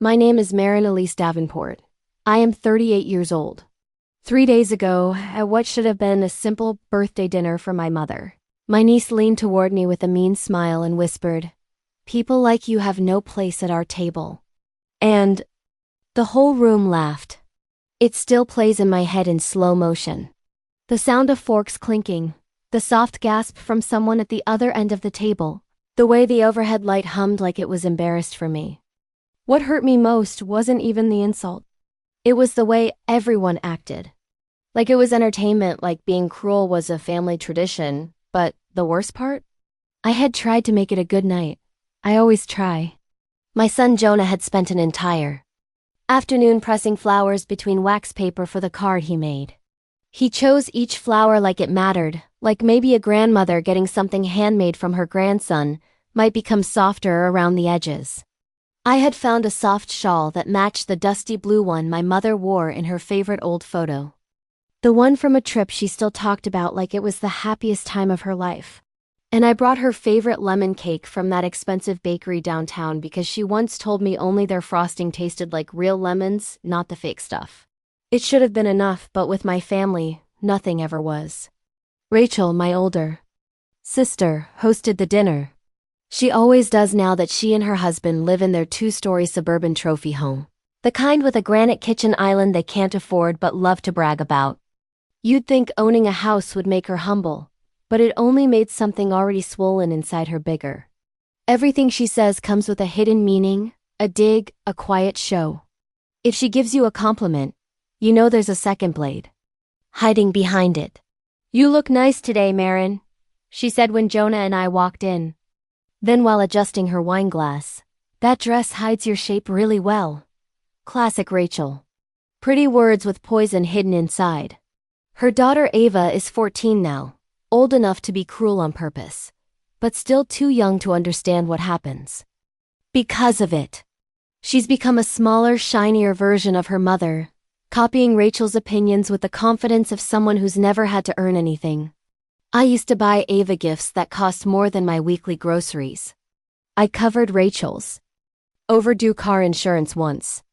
My name is Marin Elise Davenport. I am 38 years old. 3 days ago, at what should have been a simple birthday dinner for my mother, my niece leaned toward me with a mean smile and whispered, "People like you have no place at our table." And the whole room laughed. It still plays in my head in slow motion. The sound of forks clinking, the soft gasp from someone at the other end of the table, the way the overhead light hummed like it was embarrassed for me. What hurt me most wasn't even the insult. It was the way everyone acted. Like it was entertainment, like being cruel was a family tradition, but the worst part? I had tried to make it a good night. I always try. My son Jonah had spent an entire afternoon pressing flowers between wax paper for the card he made. He chose each flower like it mattered, like maybe a grandmother getting something handmade from her grandson might become softer around the edges. I had found a soft shawl that matched the dusty blue one my mother wore in her favorite old photo. The one from a trip she still talked about like it was the happiest time of her life. And I brought her favorite lemon cake from that expensive bakery downtown because she once told me only their frosting tasted like real lemons, not the fake stuff. It should have been enough, but with my family, nothing ever was. Rachel, my older sister, hosted the dinner. She always does now that she and her husband live in their 2-story suburban trophy home. The kind with a granite kitchen island they can't afford but love to brag about. You'd think owning a house would make her humble, but it only made something already swollen inside her bigger. Everything she says comes with a hidden meaning, a dig, a quiet show. If she gives you a compliment, you know there's a second blade hiding behind it. "You look nice today, Marin," she said when Jonah and I walked in. Then while adjusting her wine glass, "That dress hides your shape really well." Classic Rachel. Pretty words with poison hidden inside. Her daughter Ava is 14 now, old enough to be cruel on purpose, but still too young to understand what happens. Because of it, she's become a smaller, shinier version of her mother, copying Rachel's opinions with the confidence of someone who's never had to earn anything. I used to buy Ava gifts that cost more than my weekly groceries. I covered Rachel's overdue car insurance once.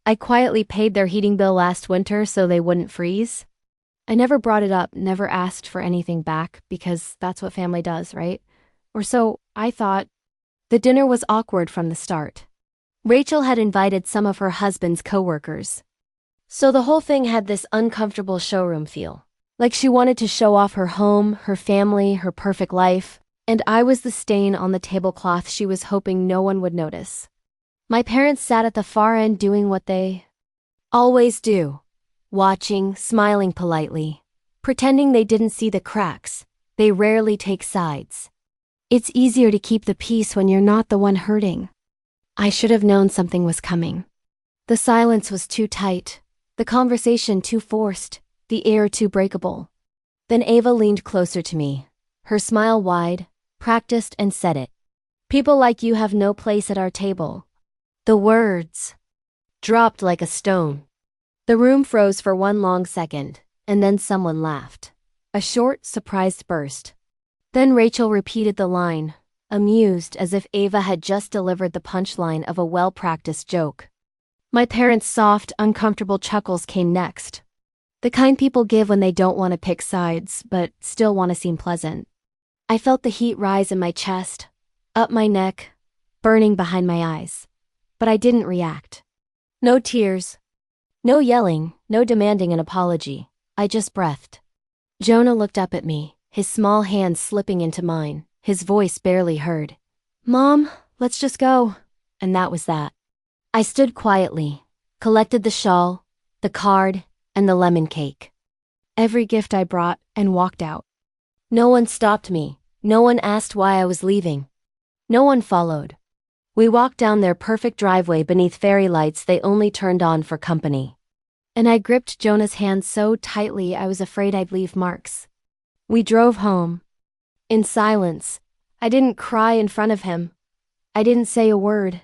I quietly paid their heating bill last winter so they wouldn't freeze. I never brought it up, never asked for anything back, because that's what family does, right? Or so I thought. The dinner was awkward from the start. Rachel had invited some of her husband's coworkers, so the whole thing had this uncomfortable showroom feel. Like she wanted to show off her home, her family, her perfect life, and I was the stain on the tablecloth she was hoping no one would notice. My parents sat at the far end doing what they always do, watching, smiling politely, pretending they didn't see the cracks. They rarely take sides. It's easier to keep the peace when you're not the one hurting. I should have known something was coming. The silence was too tight, the conversation too forced, the air too breakable. Then Ava leaned closer to me, her smile wide, practiced, and said it. "People like you have no place at our table." The words dropped like a stone. The room froze for one long second, and then someone laughed. A short, surprised burst. Then Rachel repeated the line, amused as if Ava had just delivered the punchline of a well-practiced joke. My parents' soft, uncomfortable chuckles came next. The kind people give when they don't want to pick sides, but still want to seem pleasant. I felt the heat rise in my chest, up my neck, burning behind my eyes. But I didn't react. No tears. No yelling, no demanding an apology. I just breathed. Jonah looked up at me, his small hands slipping into mine, his voice barely heard. "Mom, let's just go." And that was that. I stood quietly, collected the shawl, the card, and the lemon cake. Every gift I brought, and walked out. No one stopped me. No one asked why I was leaving. No one followed. We walked down their perfect driveway beneath fairy lights they only turned on for company. And I gripped Jonah's hand so tightly I was afraid I'd leave marks. We drove home. In silence. I didn't cry in front of him. I didn't say a word.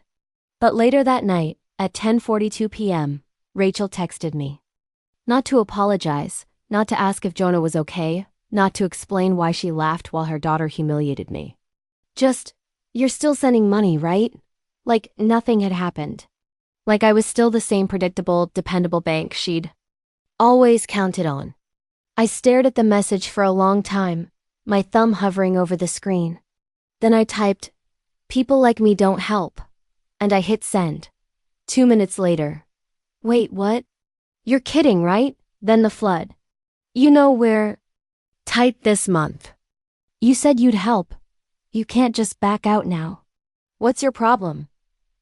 But later that night, at 10:42 p.m., Rachel texted me. Not to apologize, not to ask if Jonah was okay, not to explain why she laughed while her daughter humiliated me. Just, "You're still sending money, right?" Like nothing had happened. Like I was still the same predictable, dependable bank she'd always counted on. I stared at the message for a long time, my thumb hovering over the screen. Then I typed, "People like me don't help," and I hit send. 2 minutes later. Wait, what? You're kidding, right? Then the flood. You know we're tight this month. You said you'd help. You can't just back out now. What's your problem?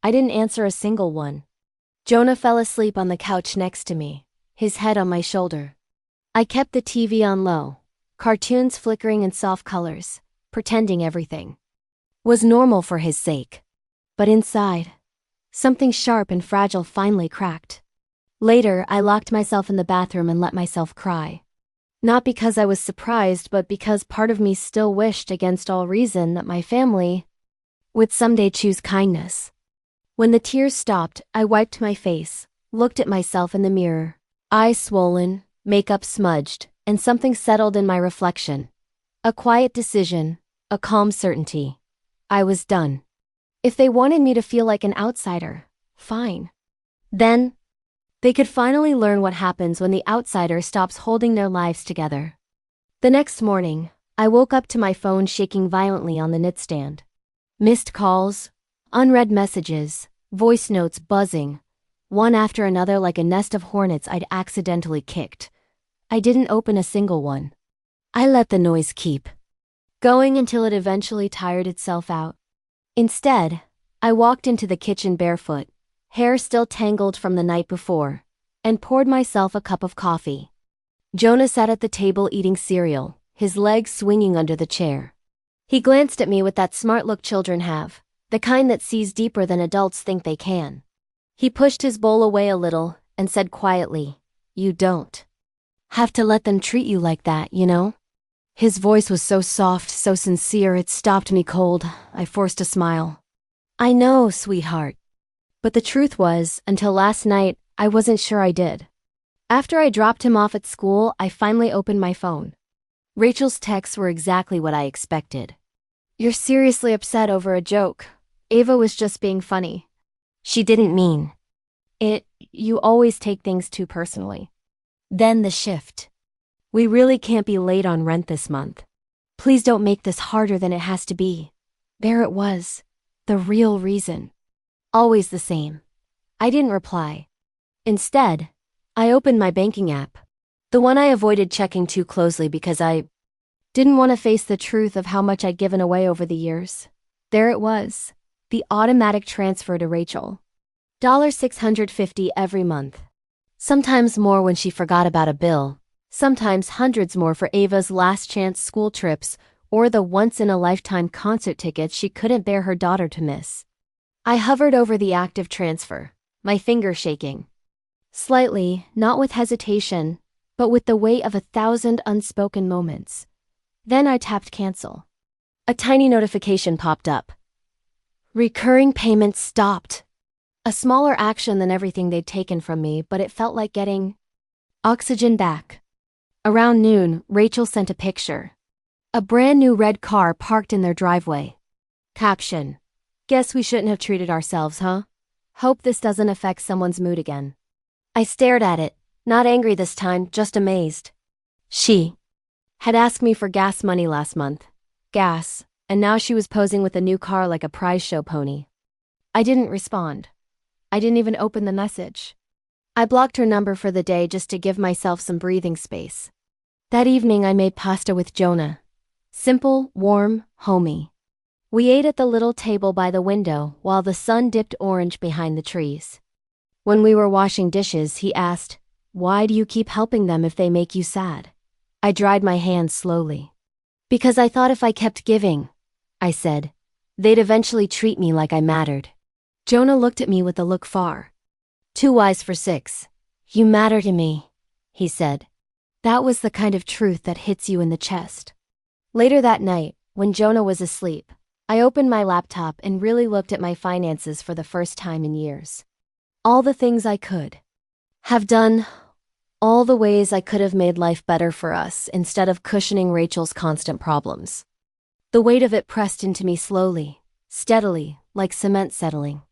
I didn't answer a single one. Jonah fell asleep on the couch next to me, his head on my shoulder. I kept the TV on low, cartoons flickering in soft colors, pretending everything was normal for his sake. But inside, something sharp and fragile finally cracked. Later, I locked myself in the bathroom and let myself cry. Not because I was surprised, but because part of me still wished against all reason that my family would someday choose kindness. When the tears stopped, I wiped my face, looked at myself in the mirror, eyes swollen, makeup smudged, and something settled in my reflection. A quiet decision, a calm certainty. I was done. If they wanted me to feel like an outsider, fine. Then, they could finally learn what happens when the outsider stops holding their lives together. The next morning, I woke up to my phone shaking violently on the nightstand. Missed calls, unread messages, voice notes buzzing, one after another like a nest of hornets I'd accidentally kicked. I didn't open a single one. I let the noise keep going until it eventually tired itself out. Instead, I walked into the kitchen barefoot, hair still tangled from the night before, and poured myself a cup of coffee. Jonah sat at the table eating cereal, his legs swinging under the chair. He glanced at me with that smart look children have, the kind that sees deeper than adults think they can. He pushed his bowl away a little and said quietly, "You don't have to let them treat you like that, you know?" His voice was so soft, so sincere, it stopped me cold. I forced a smile. "I know, sweetheart." But the truth was, until last night, I wasn't sure I did. After I dropped him off at school, I finally opened my phone. Rachel's texts were exactly what I expected. "You're seriously upset over a joke. Ava was just being funny. She didn't mean it. You always take things too personally." Then the shift. "We really can't be late on rent this month. Please don't make this harder than it has to be." There it was. The real reason. Always the same. I didn't reply. Instead, I opened my banking app. The one I avoided checking too closely because I didn't want to face the truth of how much I'd given away over the years. There it was. The automatic transfer to Rachel. $650 every month. Sometimes more when she forgot about a bill. Sometimes hundreds more for Ava's last chance school trips or the once-in-a-lifetime concert tickets she couldn't bear her daughter to miss. I hovered over the active transfer, my finger shaking. Slightly, not with hesitation, but with the weight of 1,000 unspoken moments. Then I tapped cancel. A tiny notification popped up. Recurring payments stopped. A smaller action than everything they'd taken from me, but it felt like getting oxygen back. Around noon, Rachel sent a picture. A brand new red car parked in their driveway. Caption: "Guess we shouldn't have treated ourselves, huh? Hope this doesn't affect someone's mood again." I stared at it, not angry this time, just amazed. She had asked me for gas money last month. Gas, and now she was posing with a new car like a prize show pony. I didn't respond. I didn't even open the message. I blocked her number for the day just to give myself some breathing space. That evening I made pasta with Jonah. Simple, warm, homey. We ate at the little table by the window while the sun dipped orange behind the trees. When we were washing dishes, he asked, "Why do you keep helping them if they make you sad?" I dried my hands slowly. "Because I thought if I kept giving," I said, "they'd eventually treat me like I mattered." Jonah looked at me with a look far too wise for six. "You matter to me," he said. That was the kind of truth that hits you in the chest. Later that night, when Jonah was asleep, I opened my laptop and really looked at my finances for the first time in years. All the things I could have done, all the ways I could have made life better for us instead of cushioning Rachel's constant problems. The weight of it pressed into me slowly, steadily, like cement settling.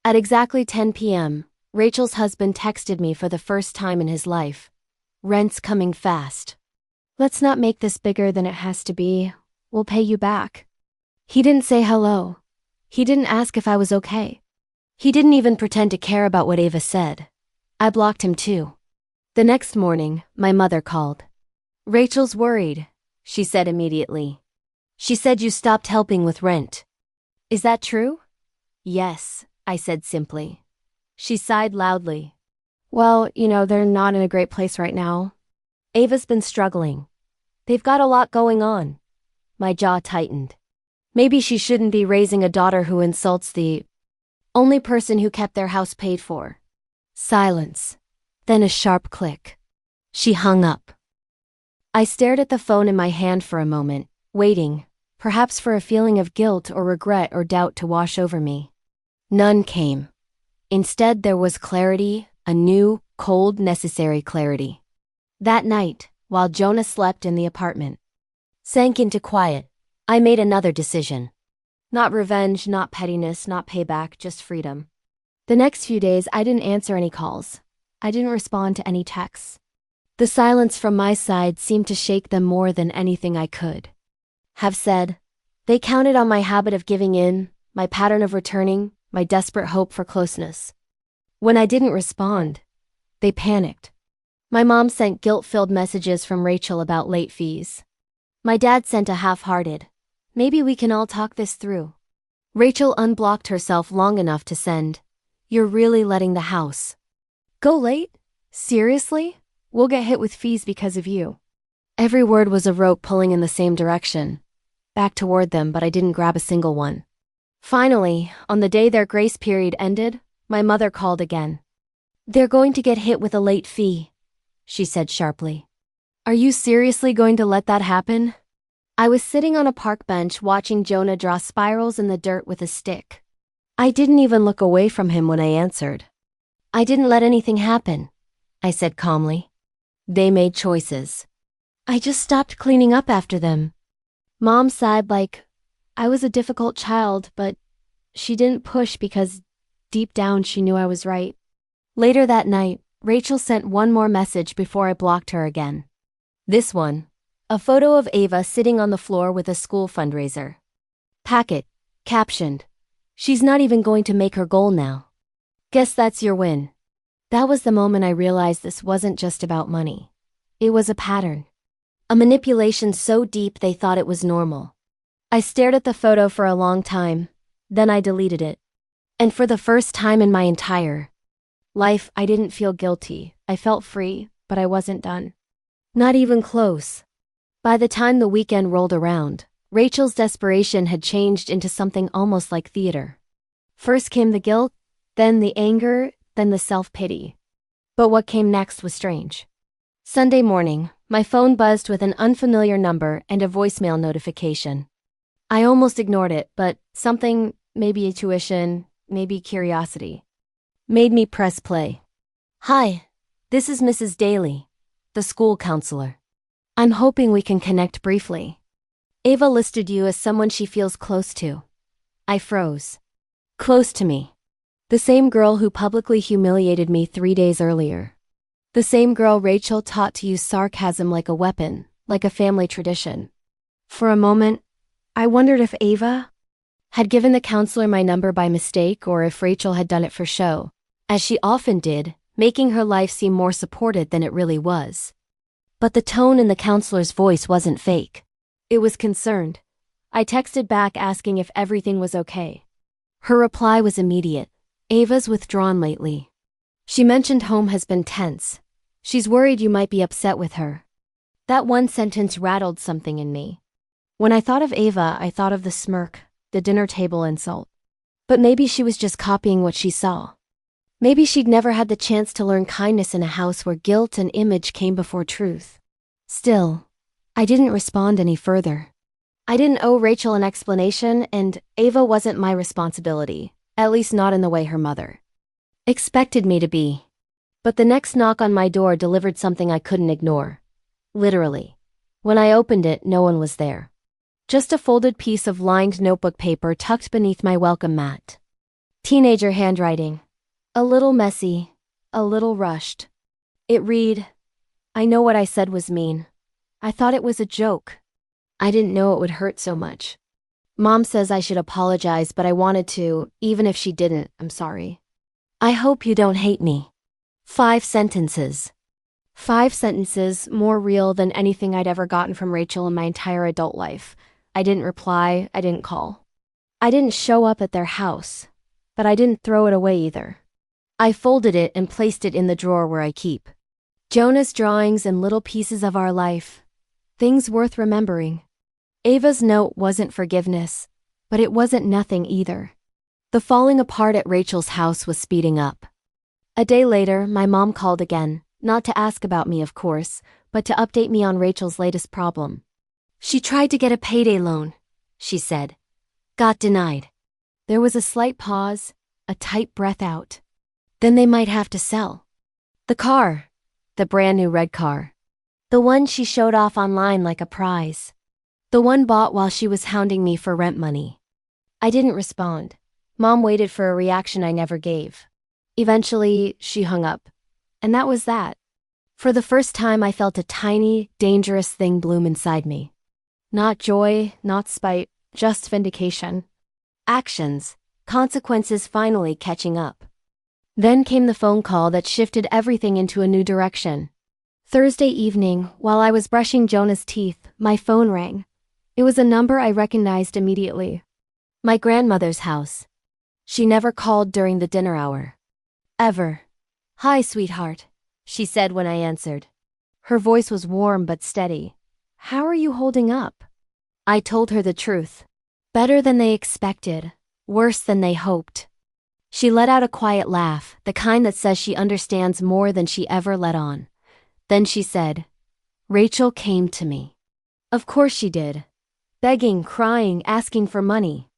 At exactly 10 p.m., Rachel's husband texted me for the first time in his life. Rent's coming fast. Let's not make this bigger than it has to be. We'll pay you back. He didn't say hello. He didn't ask if I was okay. He didn't even pretend to care about what Ava said. I blocked him too. The next morning, my mother called. Rachel's worried, she said immediately. She said you stopped helping with rent. Is that true? Yes, I said simply. She sighed loudly. Well, they're not in a great place right now. Ava's been struggling. They've got a lot going on. My jaw tightened. Maybe she shouldn't be raising a daughter who insults the only person who kept their house paid for. Silence. Then a sharp click. She hung up. I stared at the phone in my hand for a moment, waiting, perhaps for a feeling of guilt or regret or doubt to wash over me. None came. Instead, there was clarity, a new, cold, necessary clarity. That night, while Jonah slept in the apartment, sank into quiet, I made another decision. Not revenge, not pettiness, not payback, just freedom. The next few days, I didn't answer any calls. I didn't respond to any texts. The silence from my side seemed to shake them more than anything I could have said. They counted on my habit of giving in, my pattern of returning, my desperate hope for closeness. When I didn't respond, they panicked. My mom sent guilt-filled messages from Rachel about late fees. My dad sent a half-hearted, maybe we can all talk this through. Rachel unblocked herself long enough to send, you're really letting the house go late? Seriously? We'll get hit with fees because of you. Every word was a rope pulling in the same direction. Back toward them, but I didn't grab a single one. Finally, on the day their grace period ended, my mother called again. They're going to get hit with a late fee, she said sharply. Are you seriously going to let that happen? I was sitting on a park bench watching Jonah draw spirals in the dirt with a stick. I didn't even look away from him when I answered. I didn't let anything happen, I said calmly. They made choices. I just stopped cleaning up after them. Mom sighed like, I was a difficult child, but she didn't push because deep down she knew I was right. Later that night, Rachel sent one more message before I blocked her again. This one, a photo of Ava sitting on the floor with a school fundraiser. Packet, captioned, she's not even going to make her goal now. Guess that's your win. That was the moment I realized this wasn't just about money. It was a pattern. A manipulation so deep they thought it was normal. I stared at the photo for a long time, then I deleted it. And for the first time in my entire life, I didn't feel guilty. I felt free, but I wasn't done. Not even close. By the time the weekend rolled around, Rachel's desperation had changed into something almost like theater. First came the guilt, then the anger, then the self-pity. But what came next was strange. Sunday morning, my phone buzzed with an unfamiliar number and a voicemail notification. I almost ignored it, but something, maybe intuition, maybe curiosity, made me press play. Hi, this is Mrs. Daly, the school counselor. I'm hoping we can connect briefly. Ava listed you as someone she feels close to. I froze. Close to me. The same girl who publicly humiliated me 3 days earlier. The same girl Rachel taught to use sarcasm like a weapon, like a family tradition. For a moment, I wondered if Ava had given the counselor my number by mistake or if Rachel had done it for show, as she often did, making her life seem more supported than it really was. But the tone in the counselor's voice wasn't fake. It was concerned. I texted back asking if everything was okay. Her reply was immediate. Ava's withdrawn lately. She mentioned home has been tense. She's worried you might be upset with her. That one sentence rattled something in me. When I thought of Ava, I thought of the smirk, the dinner table insult. But maybe she was just copying what she saw. Maybe she'd never had the chance to learn kindness in a house where guilt and image came before truth. Still, I didn't respond any further. I didn't owe Rachel an explanation, and Ava wasn't my responsibility. At least not in the way her mother expected me to be. But the next knock on my door delivered something I couldn't ignore. Literally. When I opened it, no one was there. Just a folded piece of lined notebook paper tucked beneath my welcome mat. Teenager handwriting. A little messy, a little rushed. It read, "I know what I said was mean. I thought it was a joke. I didn't know it would hurt so much. Mom says I should apologize, but I wanted to, even if she didn't. I'm sorry. I hope you don't hate me." 5 sentences. 5 sentences, more real than anything I'd ever gotten from Rachel in my entire adult life. I didn't reply, I didn't call. I didn't show up at their house, but I didn't throw it away either. I folded it and placed it in the drawer where I keep Jonah's drawings and little pieces of our life. Things worth remembering. Ava's note wasn't forgiveness, but it wasn't nothing either. The falling apart at Rachel's house was speeding up. A day later, my mom called again, not to ask about me, of course, but to update me on Rachel's latest problem. She tried to get a payday loan, she said. Got denied. There was a slight pause, a tight breath out. Then they might have to sell. The car. The brand new red car. The one she showed off online like a prize. The one bought while she was hounding me for rent money. I didn't respond. Mom waited for a reaction I never gave. Eventually, she hung up. And that was that. For the first time, I felt a tiny, dangerous thing bloom inside me. Not joy, not spite, just vindication. Actions, consequences finally catching up. Then came the phone call that shifted everything into a new direction. Thursday evening, while I was brushing Jonah's teeth, my phone rang. It was a number I recognized immediately. My grandmother's house. She never called during the dinner hour. Ever. "Hi, sweetheart," she said when I answered. Her voice was warm but steady. "How are you holding up?" I told her the truth. Better than they expected. Worse than they hoped. She let out a quiet laugh, the kind that says she understands more than she ever let on. Then she said, "Rachel came to me." Of course she did. Begging, crying, asking for money.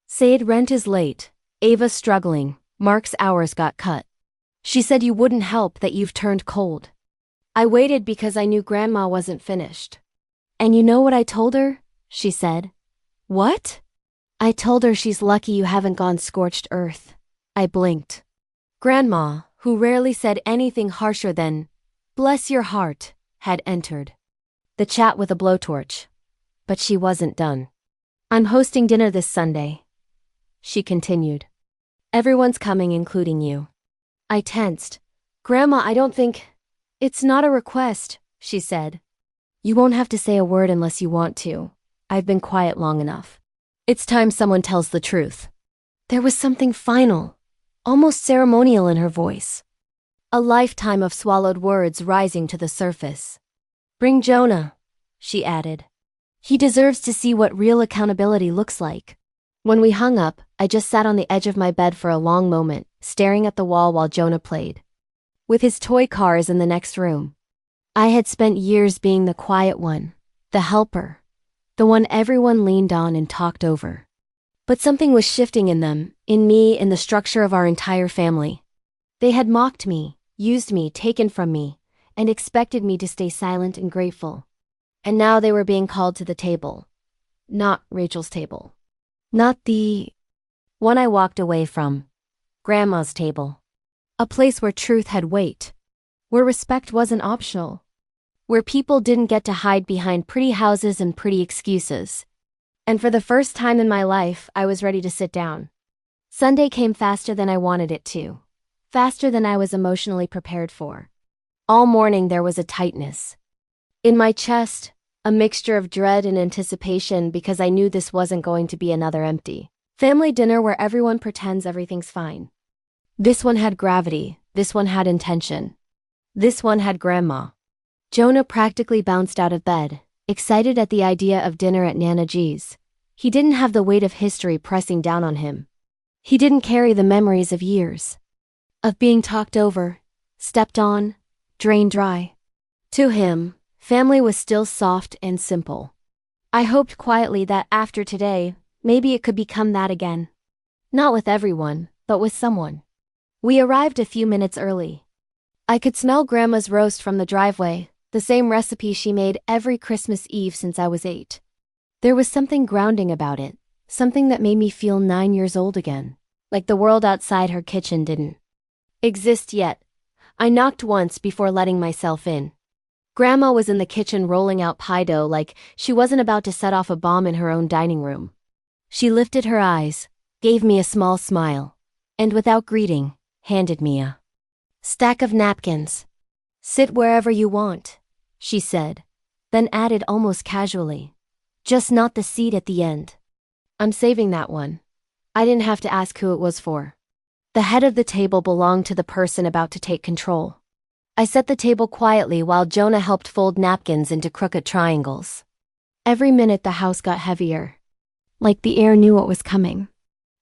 Said rent is late. Ava's struggling. Mark's hours got cut. She said you wouldn't help, that you've turned cold. I waited because I knew Grandma wasn't finished. "And you know what I told her?" she said. "What?" "I told her she's lucky you haven't gone scorched earth." I blinked. Grandma, who rarely said anything harsher than, "Bless your heart," had entered the chat with a blowtorch. But she wasn't done. "I'm hosting dinner this Sunday," she continued. "Everyone's coming, including you." I tensed. "Grandma, I don't think..." "It's not a request," she said. "You won't have to say a word unless you want to. I've been quiet long enough. It's time someone tells the truth." There was something final, almost ceremonial in her voice. A lifetime of swallowed words rising to the surface. "Bring Jonah," she added. "He deserves to see what real accountability looks like." When we hung up, I just sat on the edge of my bed for a long moment, staring at the wall while Jonah played with his toy cars in the next room. I had spent years being the quiet one, the helper, the one everyone leaned on and talked over. But something was shifting in them, in me, in the structure of our entire family. They had mocked me, used me, taken from me, and expected me to stay silent and grateful. And now they were being called to the table. Not Rachel's table. Not the one I walked away from. Grandma's table. A place where truth had weight. Where respect wasn't optional. Where people didn't get to hide behind pretty houses and pretty excuses. And for the first time in my life, I was ready to sit down. Sunday came faster than I wanted it to. Faster than I was emotionally prepared for. All morning there was a tightness. In my chest, a mixture of dread and anticipation because I knew this wasn't going to be another empty family dinner where everyone pretends everything's fine. This one had gravity, this one had intention. This one had Grandma. Jonah practically bounced out of bed, excited at the idea of dinner at Nana G's. He didn't have the weight of history pressing down on him. He didn't carry the memories of years. Of being talked over, stepped on, drained dry. To him, family was still soft and simple. I hoped quietly that after today, maybe it could become that again. Not with everyone, but with someone. We arrived a few minutes early. I could smell Grandma's roast from the driveway, the same recipe she made every Christmas Eve since I was 8. There was something grounding about it, something that made me feel 9 years old again, like the world outside her kitchen didn't. exist yet. I knocked once before letting myself in. Grandma was in the kitchen rolling out pie dough like she wasn't about to set off a bomb in her own dining room. She lifted her eyes, gave me a small smile, and without greeting, handed me a stack of napkins. Sit wherever you want, she said, then added almost casually. Just not the seat at the end. I'm saving that one. I didn't have to ask who it was for. The head of the table belonged to the person about to take control. I set the table quietly while Jonah helped fold napkins into crooked triangles. Every minute the house got heavier. Like the air knew what was coming.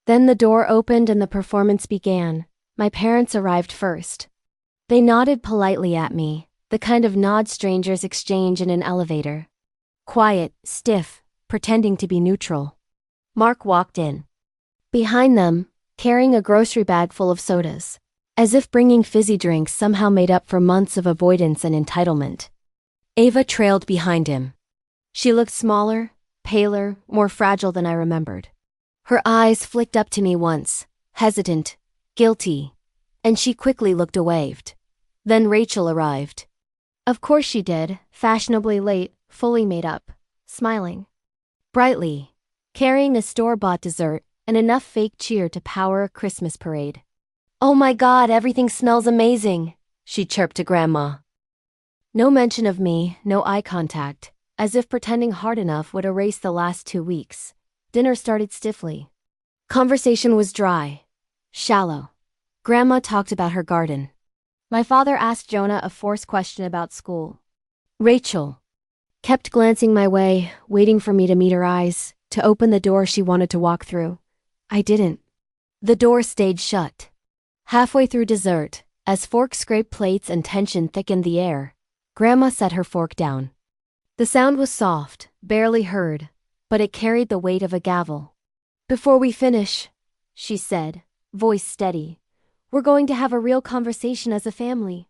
Then the door opened and the performance began. My parents arrived first. They nodded politely at me, the kind of nod strangers exchange in an elevator. Quiet, stiff, pretending to be neutral. Mark walked in. Behind them, carrying a grocery bag full of sodas, as if bringing fizzy drinks somehow made up for months of avoidance and entitlement. Ava trailed behind him. She looked smaller, paler, more fragile than I remembered. Her eyes flicked up to me once, hesitant, guilty, and she quickly looked away. Then Rachel arrived. Of course she did, fashionably late, fully made up, smiling brightly, carrying a store-bought dessert and enough fake cheer to power a Christmas parade. Oh my God, everything smells amazing, she chirped to Grandma. No mention of me, no eye contact, as if pretending hard enough would erase the last 2 weeks. Dinner started stiffly. Conversation was dry, shallow. Grandma talked about her garden. My father asked Jonah a forced question about school. Rachel kept glancing my way, waiting for me to meet her eyes, to open the door she wanted to walk through. I didn't. The door stayed shut. Halfway through dessert, as forks scraped plates and tension thickened the air, Grandma set her fork down. The sound was soft, barely heard, but it carried the weight of a gavel. Before we finish, she said, voice steady, we're going to have a real conversation as a family.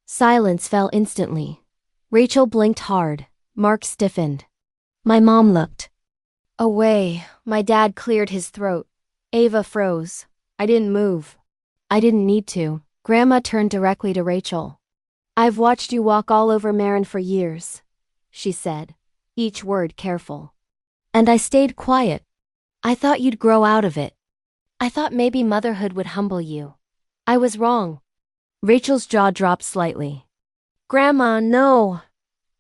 Silence fell instantly. Rachel blinked hard. Mark stiffened. My mom looked away. My dad cleared his throat. Ava froze. I didn't move. I didn't need to. Grandma turned directly to Rachel. I've watched you walk all over Marin for years, she said, each word careful. And I stayed quiet. I thought you'd grow out of it. I thought maybe motherhood would humble you. I was wrong. Rachel's jaw dropped slightly. Grandma, no.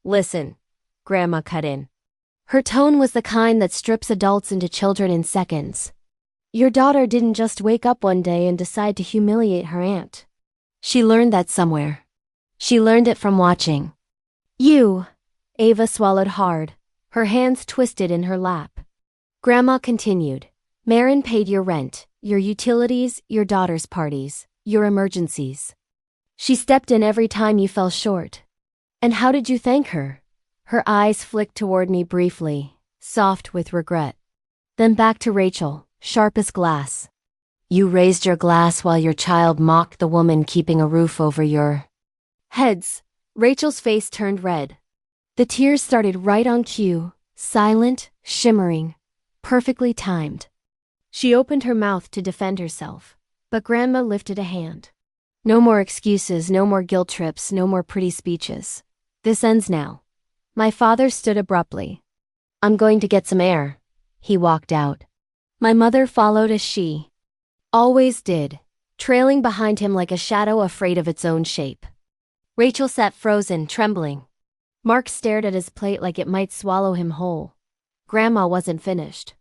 Listen, Grandma cut in. Her tone was the kind that strips adults into children in seconds. Your daughter didn't just wake up one day and decide to humiliate her aunt. She learned that somewhere. She learned it from watching. You. Ava swallowed hard, her hands twisted in her lap. Grandma continued. Marin paid your rent, your utilities, your daughter's parties, your emergencies. She stepped in every time you fell short. And how did you thank her? Her eyes flicked toward me briefly, soft with regret. Then back to Rachel, sharp as glass. You raised your glass while your child mocked the woman keeping a roof over your heads. Rachel's face turned red. The tears started right on cue, silent, shimmering, perfectly timed. She opened her mouth to defend herself, but Grandma lifted a hand. No more excuses, no more guilt trips, no more pretty speeches. This ends now. My father stood abruptly. I'm going to get some air. He walked out. My mother followed as she always did, trailing behind him like a shadow afraid of its own shape. Rachel sat frozen, trembling. Mark stared at his plate like it might swallow him whole. Grandma wasn't finished.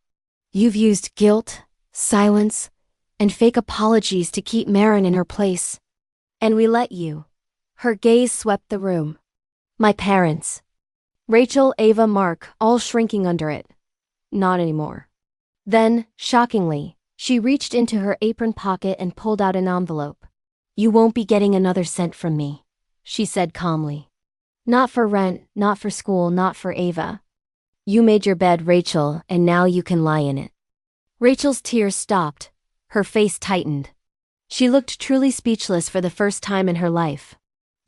You've used guilt, silence, and fake apologies to keep Marin in her place. And we let you. Her gaze swept the room. My parents. Rachel, Ava, Mark, all shrinking under it. Not anymore. Then, shockingly, she reached into her apron pocket and pulled out an envelope. You won't be getting another cent from me, she said calmly. Not for rent, not for school, not for Ava. You made your bed, Rachel, and now you can lie in it. Rachel's tears stopped. Her face tightened. She looked truly speechless for the first time in her life.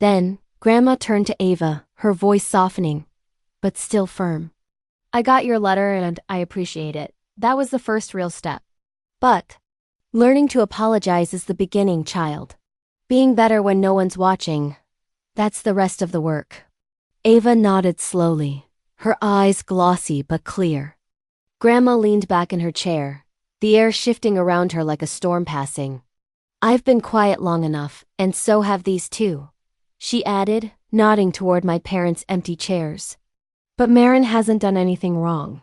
Then, Grandma turned to Ava, her voice softening, but still firm. I got your letter and I appreciate it. That was the first real step. But learning to apologize is the beginning, child. Being better when no one's watching. That's the rest of the work. Ava nodded slowly, her eyes glossy but clear. Grandma leaned back in her chair, the air shifting around her like a storm passing. I've been quiet long enough, and so have these two, she added, nodding toward my parents' empty chairs. But Marin hasn't done anything wrong.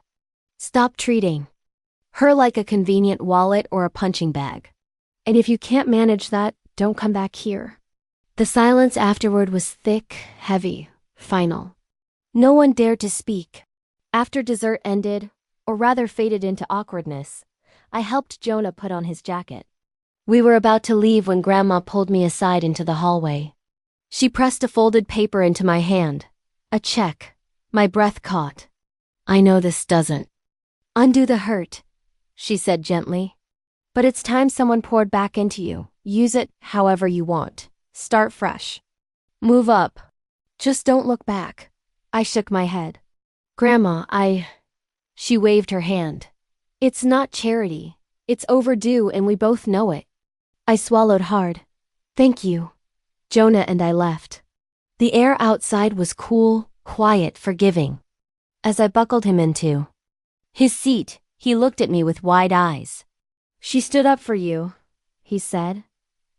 Stop treating her like a convenient wallet or a punching bag. And if you can't manage that, don't come back here. The silence afterward was thick, heavy, final. No one dared to speak. After dessert ended, or rather faded into awkwardness, I helped Jonah put on his jacket. We were about to leave when Grandma pulled me aside into the hallway. She pressed a folded paper into my hand. A check. My breath caught. I know this doesn't undo the hurt, she said gently. But it's time someone poured back into you. Use it however you want. Start fresh. Move up. Just don't look back. I shook my head. Grandma, She waved her hand. It's not charity. It's overdue and we both know it. I swallowed hard. Thank you. Jonah and I left. The air outside was cool, quiet, forgiving. As I buckled him into his seat, he looked at me with wide eyes. She stood up for you, he said.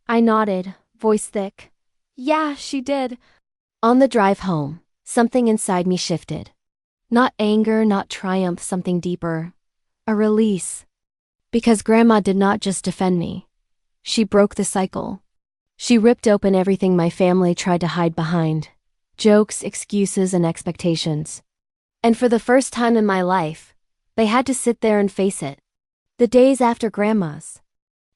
I nodded, voice thick. Yeah, she did. On the drive home, something inside me shifted. Not anger, not triumph, something deeper. A release. Because Grandma did not just defend me. She broke the cycle. She ripped open everything my family tried to hide behind. Jokes, excuses, and expectations. And for the first time in my life, they had to sit there and face it. The days after Grandma's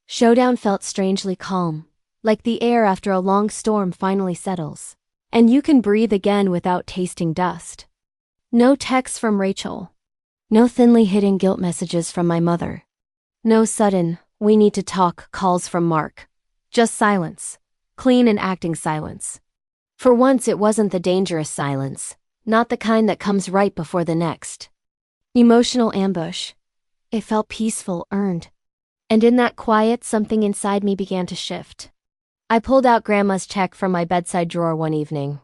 showdown felt strangely calm, like the air after a long storm finally settles, and you can breathe again without tasting dust. No texts from Rachel. No thinly hidden guilt messages from my mother. No sudden, we need to talk calls from Mark. Just silence. Clean and acting silence. For once it wasn't the dangerous silence, not the kind that comes right before the next emotional ambush. It felt peaceful, earned. And in that quiet, something inside me began to shift. I pulled out Grandma's check from my bedside drawer one evening.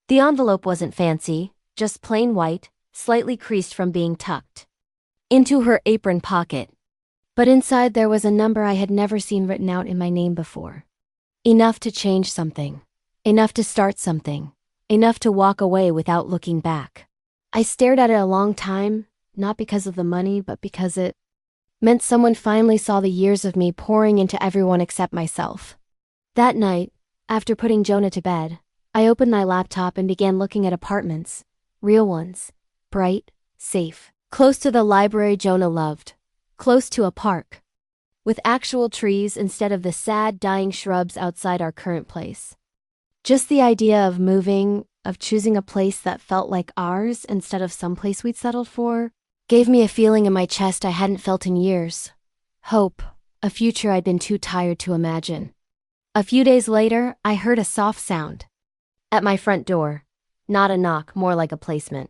The envelope wasn't fancy, just plain white, slightly creased from being tucked into her apron pocket. But inside there was a number I had never seen written out in my name before. Enough to change something. Enough to start something. Enough to walk away without looking back. I stared at it a long time, not because of the money, but because it meant someone finally saw the years of me pouring into everyone except myself. That night, after putting Jonah to bed, I opened my laptop and began looking at apartments. Real ones. Bright, safe. Close to the library Jonah loved. Close to a park. With actual trees instead of the sad, dying shrubs outside our current place. Just the idea of moving, of choosing a place that felt like ours instead of some place we'd settled for, gave me a feeling in my chest I hadn't felt in years. Hope, a future I'd been too tired to imagine. A few days later, I heard a soft sound. At my front door. Not a knock, more like a placement.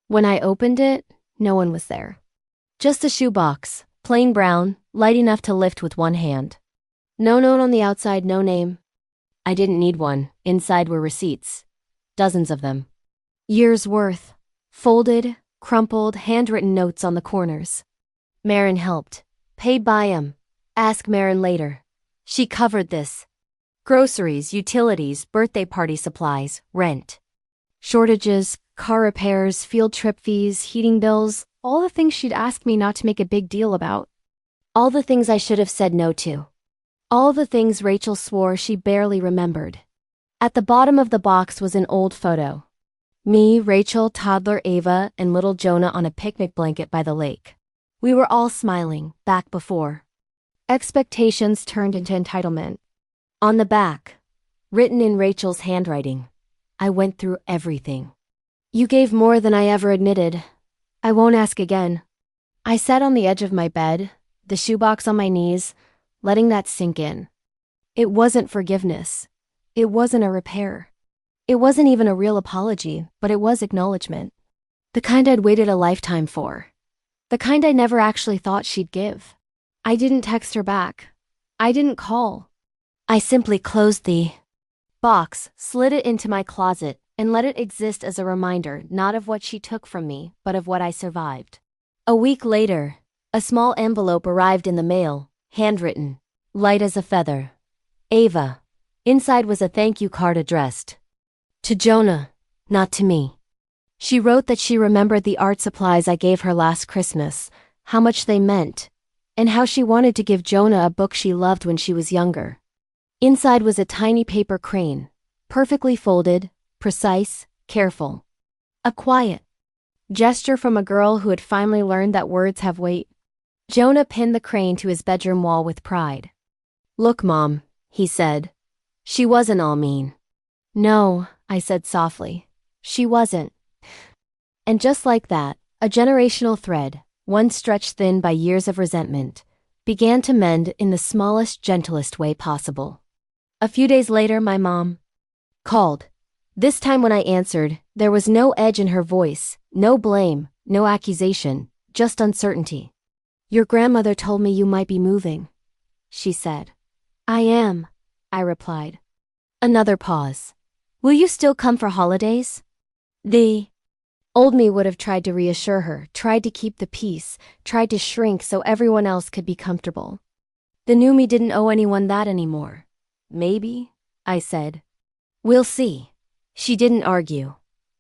When I opened it, no one was there. Just a shoebox, plain brown, light enough to lift with one hand. No note on the outside, no name. I didn't need one. Inside were receipts. Dozens of them. Years' worth. Folded, crumpled, handwritten notes on the corners. Marin helped. Paid by him. Ask Marin later. She covered this. Groceries, utilities, birthday party supplies, rent. Shortages, car repairs, field trip fees, heating bills, all the things she'd asked me not to make a big deal about. All the things I should have said no to. All the things Rachel swore she barely remembered. At the bottom of the box was an old photo. Me, Rachel, toddler Ava, and little Jonah on a picnic blanket by the lake. We were all smiling, back before. Expectations turned into entitlement. On the back, written in Rachel's handwriting, I went through everything. You gave more than I ever admitted. I won't ask again. I sat on the edge of my bed, the shoebox on my knees, letting that sink in. It wasn't forgiveness. It wasn't a repair. It wasn't even a real apology, but it was acknowledgement. The kind I'd waited a lifetime for. The kind I never actually thought she'd give. I didn't text her back. I didn't call. I simply closed the box, slid it into my closet, and let it exist as a reminder not of what she took from me, but of what I survived. A week later, a small envelope arrived in the mail, handwritten, light as a feather. Ava. Inside was a thank you card addressed to Jonah, not to me. She wrote that she remembered the art supplies I gave her last Christmas, how much they meant, and how she wanted to give Jonah a book she loved when she was younger. Inside was a tiny paper crane, perfectly folded, precise, careful. A quiet gesture from a girl who had finally learned that words have weight. Jonah pinned the crane to his bedroom wall with pride. Look, Mom, he said. She wasn't all mean. No, I said softly. She wasn't. And just like that, a generational thread, once stretched thin by years of resentment, began to mend in the smallest, gentlest way possible. A few days later, my mom called. This time when I answered, there was no edge in her voice, no blame, no accusation, just uncertainty. Your grandmother told me you might be moving, she said. I am, I replied. Another pause. Will you still come for holidays? The old me would have tried to reassure her, tried to keep the peace, tried to shrink so everyone else could be comfortable. The new me didn't owe anyone that anymore. Maybe, I said. We'll see. She didn't argue.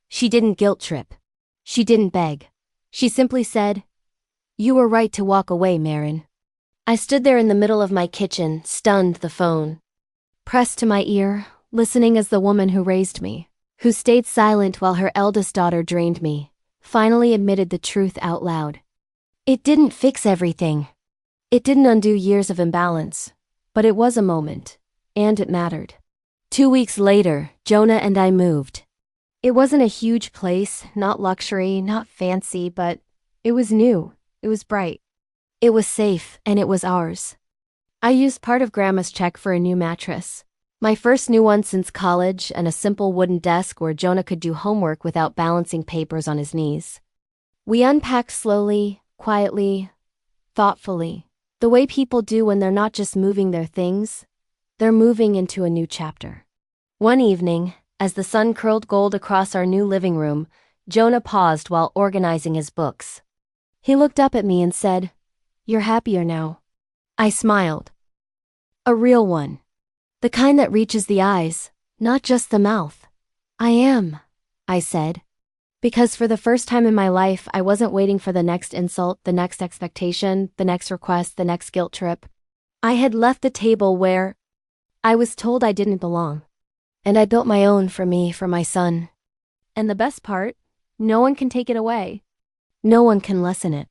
She didn't guilt trip. She didn't beg. She simply said, You were right to walk away, Marin. I stood there in the middle of my kitchen, stunned, the phone pressed to my ear, listening as the woman who raised me, who stayed silent while her eldest daughter drained me, finally admitted the truth out loud. It didn't fix everything. It didn't undo years of imbalance, but it was a moment, and it mattered. 2 weeks later, Jonah and I moved. It wasn't a huge place, not luxury, not fancy, but it was new, it was bright. It was safe, and it was ours. I used part of Grandma's check for a new mattress. My first new one since college, and a simple wooden desk where Jonah could do homework without balancing papers on his knees. We unpacked slowly, quietly, thoughtfully, the way people do when they're not just moving their things, they're moving into a new chapter. One evening, as the sun curled gold across our new living room, Jonah paused while organizing his books. He looked up at me and said, You're happier now. I smiled. A real one. The kind that reaches the eyes, not just the mouth. I am, I said. Because for the first time in my life, I wasn't waiting for the next insult, the next expectation, the next request, the next guilt trip. I had left the table where I was told I didn't belong. And I built my own for me, for my son. And the best part, no one can take it away. No one can lessen it.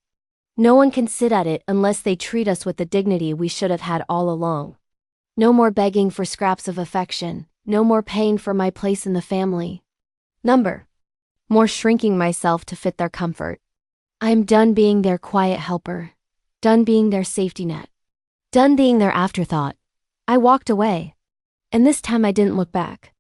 No one can sit at it unless they treat us with the dignity we should have had all along. No more begging for scraps of affection, no more paying for my place in the family. More shrinking myself to fit their comfort. I'm done being their quiet helper, done being their safety net, done being their afterthought. I walked away. And this time I didn't look back.